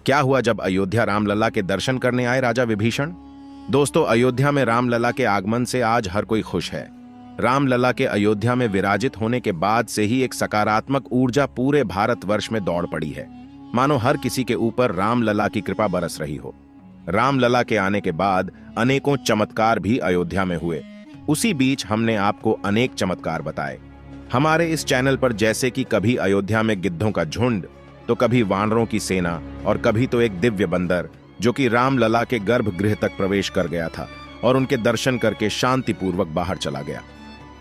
क्या हुआ जब अयोध्या रामलला के दर्शन करने आए राजा विभीषण? दोस्तों, अयोध्या में रामलला के आगमन से आज हर कोई खुश है। रामलला के अयोध्या में विराजित होने के बाद से ही एक सकारात्मक ऊर्जा पूरे भारतवर्ष में दौड़ पड़ी है, मानो हर किसी के ऊपर रामलला की कृपा बरस रही हो। रामलला के आने के बाद अनेकों चमत्कार भी अयोध्या में हुए। उसी बीच हमने आपको अनेक चमत्कार बताए हमारे इस चैनल पर, जैसे कि कभी अयोध्या में गिद्धों का झुंड, तो कभी वानरों की सेना और कभी तो एक दिव्य बंदर जो कि रामलला के गर्भगृह तक प्रवेश कर गया था और उनके दर्शन करके शांतिपूर्वक बाहर चला गया।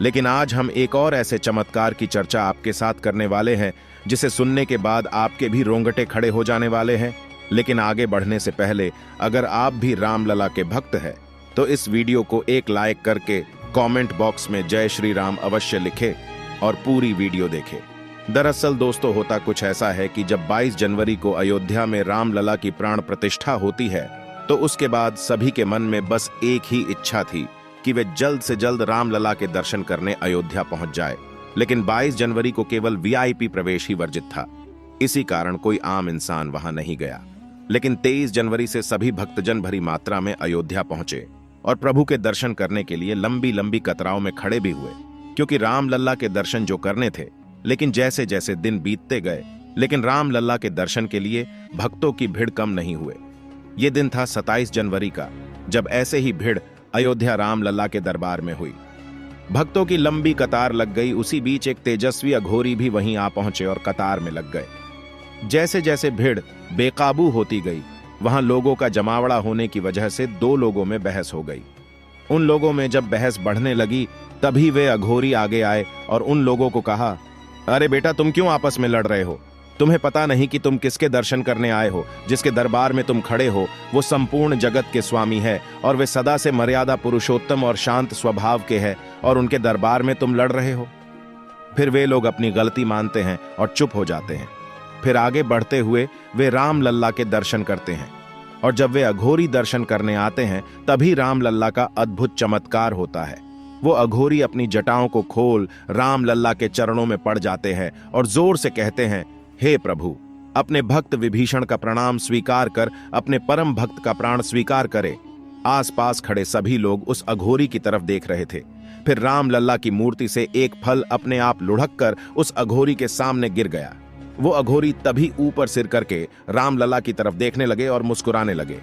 लेकिन आज हम एक और ऐसे चमत्कार की चर्चा आपके साथ करने वाले हैं जिसे सुनने के बाद आपके भी रोंगटे खड़े हो जाने वाले हैं। लेकिन आगे बढ़ने से पहले अगर आप भी रामलला के भक्त हैं तो इस वीडियो को एक लाइक करके कमेंट बॉक्स में जय श्री राम अवश्य लिखें और पूरी वीडियो देखें। दरअसल दोस्तों, होता कुछ ऐसा है कि जब 22 जनवरी को अयोध्या में रामलला की प्राण प्रतिष्ठा होती है तो उसके बाद सभी के मन में बस एक ही इच्छा थी कि वे जल्द से जल्द रामलला के दर्शन करने अयोध्या पहुंच जाए। लेकिन 22 जनवरी को केवल वीआईपी प्रवेश ही वर्जित था, इसी कारण कोई आम इंसान वहां नहीं गया। लेकिन 23 जनवरी से सभी भक्तजन भरी मात्रा में अयोध्या पहुंचे और प्रभु के दर्शन करने के लिए लंबी लंबी कतारों में खड़े भी हुए, क्योंकि रामलला के दर्शन जो करने थे। लेकिन जैसे जैसे दिन बीतते गए, लेकिन रामलला के दर्शन के लिए भक्तों की भीड़ कम नहीं हुए। ये दिन था 27 जनवरी का, जब ऐसे ही भीड़ अयोध्या रामलला के दरबार में हुई। भक्तों की लंबी कतार लग गई। उसी बीच एक तेजस्वी अघोरी भी वहीं आ पहुंचे और कतार में लग गए। जैसे जैसे भीड़ बेकाबू होती गई, वहां लोगों का जमावड़ा होने की वजह से दो लोगों में बहस हो गई। उन लोगों में जब बहस बढ़ने लगी तभी वे अघोरी आगे आए और उन लोगों को कहा, अरे बेटा, तुम क्यों आपस में लड़ रहे हो? तुम्हें पता नहीं कि तुम किसके दर्शन करने आए हो? जिसके दरबार में तुम खड़े हो वो संपूर्ण जगत के स्वामी है और वे सदा से मर्यादा पुरुषोत्तम और शांत स्वभाव के हैं, और उनके दरबार में तुम लड़ रहे हो। फिर वे लोग अपनी गलती मानते हैं और चुप हो जाते हैं। फिर आगे बढ़ते हुए वे रामलला के दर्शन करते हैं, और जब वे अघोरी दर्शन करने आते हैं तभी रामलला का अद्भुत चमत्कार होता है। वो अघोरी अपनी जटाओं को खोल रामलला के चरणों में पड़ जाते हैं और जोर से कहते हैं, हे प्रभु, अपने भक्त विभीषण का प्रणाम स्वीकार कर अपने परम भक्त का प्राण स्वीकार करे। आसपास खड़े सभी लोग उस अघोरी की तरफ देख रहे थे। फिर रामलला की मूर्ति से एक फल अपने आप लुढ़क कर उस अघोरी के सामने गिर गया। वो अघोरी तभी ऊपर सिर करके रामलला की तरफ देखने लगे और मुस्कुराने लगे।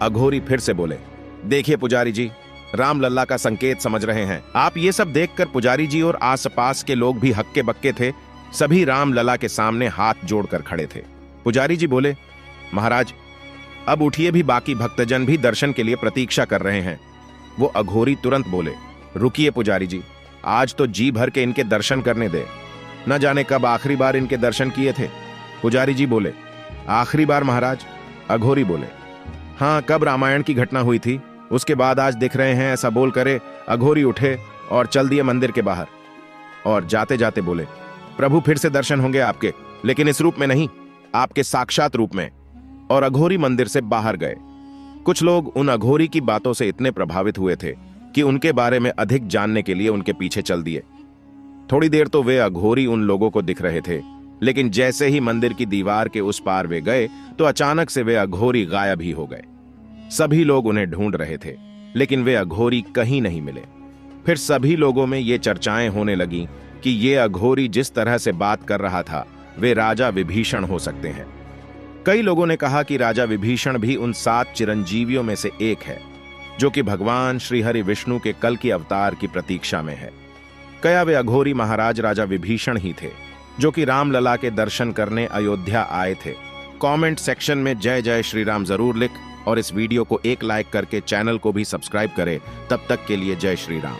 अघोरी फिर से बोले, देखिए पुजारी जी, रामलला का संकेत समझ रहे हैं आप। ये सब देखकर पुजारी जी और आसपास के लोग भी हक्के बक्के थे। सभी रामलला के सामने हाथ जोड़कर खड़े थे। पुजारी जी बोले, महाराज अब उठिए, भी बाकी भक्तजन भी दर्शन के लिए प्रतीक्षा कर रहे हैं। वो अघोरी तुरंत बोले, रुकिए पुजारी जी, आज तो जी भर के इनके दर्शन करने दे। न जाने कब आखिरी बार इनके दर्शन किए थे। पुजारी जी बोले, आखिरी बार महाराज? अघोरी बोले, हाँ, कब रामायण की घटना हुई थी उसके बाद आज दिख रहे हैं। ऐसा बोल करे अघोरी उठे और चल दिए मंदिर के बाहर, और जाते जाते बोले, प्रभु फिर से दर्शन होंगे आपके, लेकिन इस रूप में नहीं, आपके साक्षात रूप में। और अघोरी मंदिर से बाहर गए। कुछ लोग उन अघोरी की बातों से इतने प्रभावित हुए थे कि उनके बारे में अधिक जानने के लिए उनके पीछे चल दिए। थोड़ी देर तो वे अघोरी उन लोगों को दिख रहे थे, लेकिन जैसे ही मंदिर की दीवार के उस पार वे गए तो अचानक से वे अघोरी गायब ही हो गए। सभी लोग उन्हें ढूंढ रहे थे, लेकिन वे अघोरी कहीं नहीं मिले। फिर सभी लोगों में ये चर्चाएं होने लगीं कि ये अघोरी जिस तरह से बात कर रहा था वे राजा विभीषण हो सकते हैं। कई लोगों ने कहा कि राजा विभीषण भी उन 7 चिरंजीवियों में से एक है, जो कि भगवान श्री हरि विष्णु के कल की अवतार की प्रतीक्षा में है। क्या वे अघोरी महाराज राजा विभीषण ही थे, जो कि रामलला के दर्शन करने अयोध्या आए थे? कमेंट सेक्शन में जय जय श्री राम जरूर लिख और इस वीडियो को एक लाइक करके चैनल को भी सब्सक्राइब करें। तब तक के लिए जय श्री राम।